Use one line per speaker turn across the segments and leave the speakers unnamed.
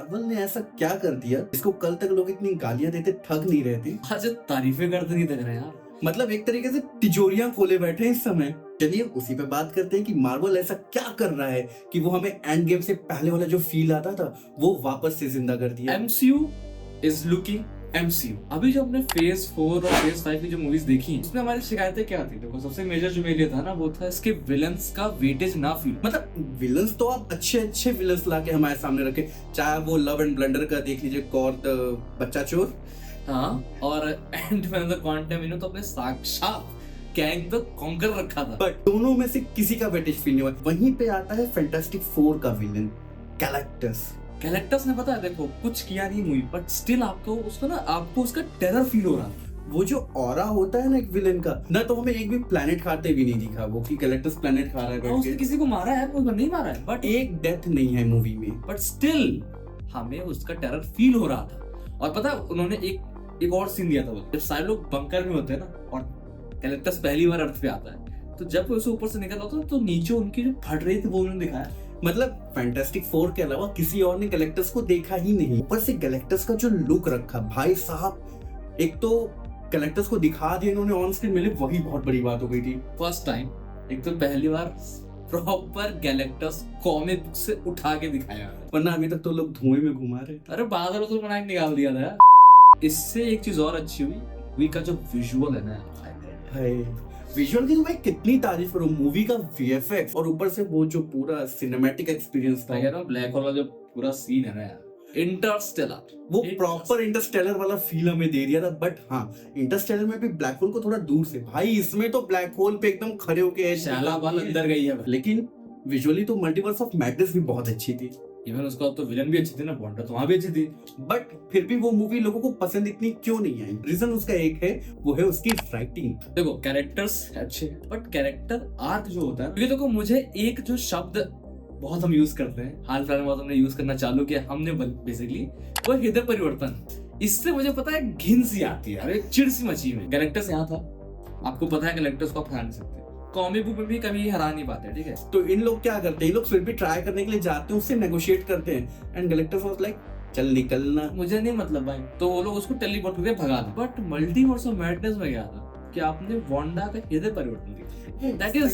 Marvel ने ऐसा क्या कर दिया इसको कल तक लोग इतनी गालियां देते थक नहीं रहे थे।
आज तारीफें करते नहीं थक रहे यार।
मतलब एक तरीके से तिजोरियां खोले बैठे हैं इस समय। चलिए उसी पे बात करते हैं कि मार्वल ऐसा क्या कर रहा है कि वो हमें एंड गेम से पहले वाला जो फील आता था वो वापस से जिंदा कर दिया।
MCU is looking MCU। अभी जो हमने फेज 4 और फेज 5 की जो मूवीज देखी उसमें हमारी शिकायतें क्या थी? देखो सबसे मेजर जो मेरे लिए था ना वो था इसके विलन्स का वेटेज ना फील।
मतलब विलन्स तो आप अच्छे अच्छे विलन्स लाके हमारे सामने रखे, चाहे वो लव एंड ब्लंडर का देख लीजिए, कॉर्ड बच्चा चोर,
हाँ, और एंटमैन द क्वांटम तो अपने साक्षात कैंग द कॉन्कर रखा था।
बट दोनों में से किसी का वेटेज फील नहीं हुआ। वहीं पे आता है फैंटास्टिक 4 का विलन
कैरेक्टर्स ने पता है देखो कुछ किया नहीं मूवी बट स्टिल आपको उसका टेरर फील हो रहा है।
वो जो ऑरा होता है ना एक विलेन का, ना तो हमें एक भी प्लेनेट खाते भी नहीं दिखा वो कि गैलेक्टस प्लेनेट खा रहा है बैठ
उसने
के।
किसी को मारा है कोई नहीं मारा है बट
एक डेथ नहीं है मूवी में,
बट स्टिल हमें उसका टेरर फील हो रहा था। और पता है उन्होंने एक और सीन दिया था वो जब सारे लोग बंकर में होते हैं ना और गैलेक्टस पहली बार अर्थ पे आता है तो जब उसे ऊपर से निकल आता है तो नीचे उनकी जो फट रही थी वो उन्होंने दिखाया।
मतलब फैंटास्टिक 4 के अलावा किसी और ने गैलेक्टस को देखा ही नहीं। ऊपर से गैलेक्टस का जो लुक रखा भाई साहब, एक तो गैलेक्टस को दिखा दिया इन्होंने ऑन स्क्रीन, मिले वही बहुत बड़ी बात हो गई थी।
फर्स्ट टाइम एक तो पहली बार प्रॉपर गैलेक्टस कॉमिक बुक से उठा के दिखाया है।
वरना अभी तक तो लोग धुएं में घुमा रहे।
अरे बादल तो बना के निकाल दिया था। इससे एक चीज और अच्छी हुई मूवी का जो विजुअल है ना,
विजुअल की तो मैं कितनी तारीफ करूं, मूवी का VFX और ऊपर से वो जो पूरा सिनेमैटिक एक्सपीरियंस था।
ब्लैक होल का जो पूरा सीन है ना यार, इंटरस्टेलर
वो प्रॉपर इंटरस्टेलर वाला फील हमें दे दिया था। बट हाँ, इंटरस्टेलर में भी ब्लैक होल को थोड़ा दूर से, भाई इसमें तो ब्लैक होल पे एकदम खड़े होके
शाला बाल अंदर गई है।
लेकिन विजुअली तो मल्टीवर्स ऑफ मैडनेस भी बहुत अच्छी थी।
इवन उसका तो विलन भी अच्छी थी ना, बॉन्डर तो वहां भी अच्छी थी।
बट फिर भी वो मूवी लोगों को पसंद इतनी क्यों नहीं आई? रीजन उसका एक है, वो है उसकी राइटिंग।
देखो कैरेक्टर्स अच्छे बट कैरेक्टर आर्क जो होता है, क्योंकि देखो मुझे एक जो शब्द बहुत हम यूज करते हैं, हाल फिलहाल में बहुत हमने यूज करना चालू किया हमने बेसिकली, वो हृदय परिवर्तन। इससे मुझे पता है घिन सी आती है, अरे चिड़ सी मची में। कैरेक्टर्स यहाँ था, आपको पता है कैरेक्टर्स को आप हरा नहीं सकते, कॉमिक बुक में भी कभी हरा नहीं पाते, ठीक है।
तो इन लोग क्या करते हैं, इन लोग फिर भी ट्राई करने के लिए जाते हैं, उससे नेगोशिएट करते हैं एंड गैलेक्टस वाज लाइक चल निकलना,
मुझे नहीं मतलब भाई। तो वो लोग उसको टेलीपोर्ट करके भगा दे। बट मल्टीवर्स ऑफ मैडनेस में क्या था कि आपने वांडा का हृदय परिवर्तन दिया। दैट इज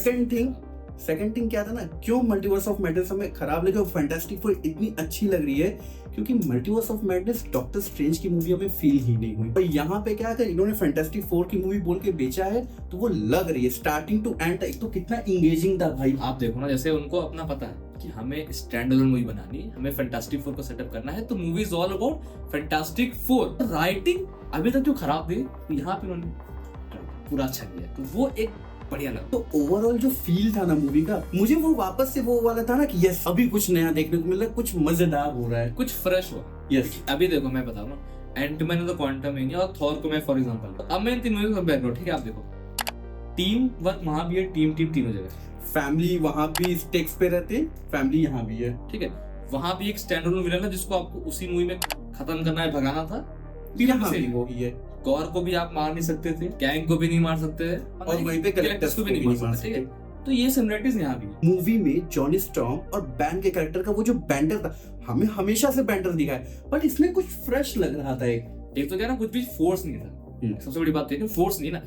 सेकंड थिंग क्या था ना, क्यों मल्टीवर्स ऑफ मैडनेस हमें खराब लगे और फैंटास्टिक 4 इतनी अच्छी लग रही है, क्योंकि multiverse of madness doctor strange की मूवी में फील ही नहीं हुई। और यहाँ पे क्या है, इन्होंने फैंटास्टिक 4 की मूवी बोल के बेचा है तो वो लग रही है स्टार्टिंग टू एंड। एक तो कितना इंगेजिंग था भाई।
आप देखो ना, जैसे उनको अपना पता है कि हमें स्टैंड अलोन मूवी बनानी है, हमें फैंटास्टिक 4 को सेटअप करना है, तो movie is all about fantastic 4। Writing अभी तक जो खराब थी, यहाँ पे उन्होंने पूरा अच्छा किया, तो वो एक बढ़िया लगा।
तो ओवरऑल जो फील था ना मूवी का, मुझे वो वापस से वो वाला था ना कि यस अभी कुछ नया देखने को मिल रहा है, कुछ मजेदार हो रहा है,
कुछ फ्रेश हो।
यस।
अभी देखो मैं बताऊँ ना, एंटमैन द क्वांटम और थॉर को मैं फॉर एग्जांपल, अब मैं इन तीन मूवी को कंपेयर करूँ, ठीक है। आप देखो टीम वर्क वहां भी है, टीम तीनों जगह, फैमिली
वहां भी स्टेक्स पे रहते, फैमिली यहाँ भी है,
ठीक है। वहां भी एक स्टैंड अलोन विलन है जिसको आपको उसी मूवी में खत्म करना है, भगाना था।
यहाँ भी वो ही है।
गौर को भी आप मार नहीं सकते थे, गैंग को भी नहीं मार सकते थे,
और वहीं पे कैरेक्टर्स को भी नहीं मार सकते।
तो ये सिमिलरिटीज यहाँ भी।
मूवी में जॉनी स्टॉर्म और बैन के कैरेक्टर का वो जो बैंटर था, हमें हमेशा से बैंटर दिखा है, बट इसमें कुछ फ्रेश लग रहा था।
एक तो क्या ना, कुछ भी फोर्स नहीं था। सबसे बड़ी बात है फोर्स नहीं ना,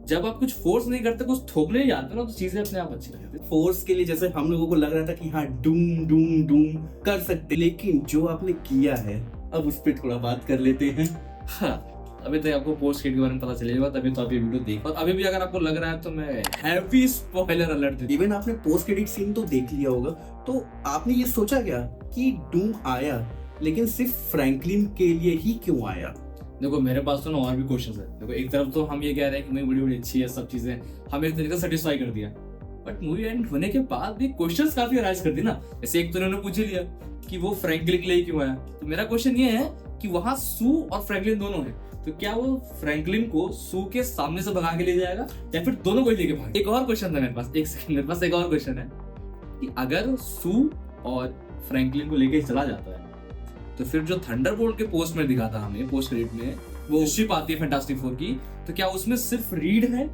जब आप कुछ फोर्स नहीं करते, कुछ थोपने ही जाते ना, तो चीजें अपने आप अच्छी लगती है।
फोर्स के लिए जैसे हम लोगों को लग रहा था कि हाँ डूम डूम डूम कर सकते, लेकिन जो आपने किया है, अब उस पर थोड़ा बात कर लेते हैं।
हाँ, अभी तक आपको पोस्ट क्रेडिट के बारे में पता चलेगा, तभी तो आप ये वीडियो देख। और अभी भी अगर आपको लग रहा है तो मैं हैवी स्पॉइलर अलर्ट दे।
इवन आपने पोस्ट क्रेडिट सीन तो देख लिया होगा, तो आपने ये सोचा क्या कि डूम आया, लेकिन सिर्फ फ्रैंकलिन के लिए ही क्यों आया?
देखो मेरे पास तो ना और भी क्वेश्चंस है। देखो एक तरफ तो हम ये कह रहे हैं कि मूवी बड़ी अच्छी है, सब चीजें हमें एक तरीके से सेटिस्फाई कर दिया, बट मूवी एंड होने के बाद भी क्वेश्चंस काफी अराइज कर दी ना। जैसे एक तो उन्होंने पूछ लिया कि वो फ्रैंकलिन के लिए क्यों आया, तो मेरा क्वेश्चन ये है कि वहां सू और फ्रैंकलिन दोनों है, तो क्या वो फ्रैंकलिन को सू के सामने से भगा के ले जाएगा या फिर दोनों को ही लेके भागे? एक और क्वेश्चन था मेरे पास, एक सेकंड, मेरे पास एक और क्वेश्चन है कि अगर सू और फ्रैंकलिन को लेके चला जाता है, तो फिर जो थंडरबोल्ट के पोस्ट में दिखा था हमें, पोस्ट क्रेडिट में वो शिप आती है फैंटास्टिक 4 की, तो क्या उसमें सिर्फ रीड है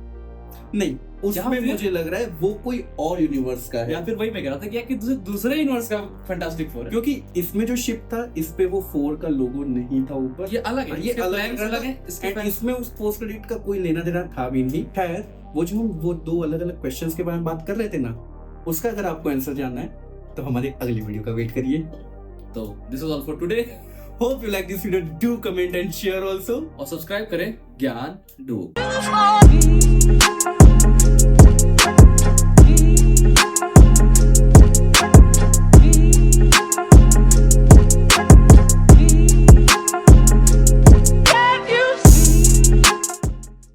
नहीं,
या
उसमें
फिर-
मुझे लग रहा है वो कोई और यूनिवर्स का है,
या फिर वही मैं कह रहा था कि यार कि दूसरे यूनिवर्स का फैंटास्टिक फोर है,
क्योंकि इसमें जो शिप था इस पे वो 4 का लोगो नहीं था ऊपर,
ये अलग है,
ये
इसके
अलग
plans अलग है, इसके
and
plans-
इसमें उस पोस्ट क्रेडिट का कोई लेना देना था भी नहीं। खैर, वो जो हम वो 2 अलग अलग क्वेश्चंस के बारे में बात कर रहे थे ना, उसका अगर आपको आंसर जानना है तो हमारे अगली वीडियो का वेट करिए।
तो this is all for today.
Hope you like this video, do comment and share also,
और सब्सक्राइब करें ज्ञान डू।
Oh,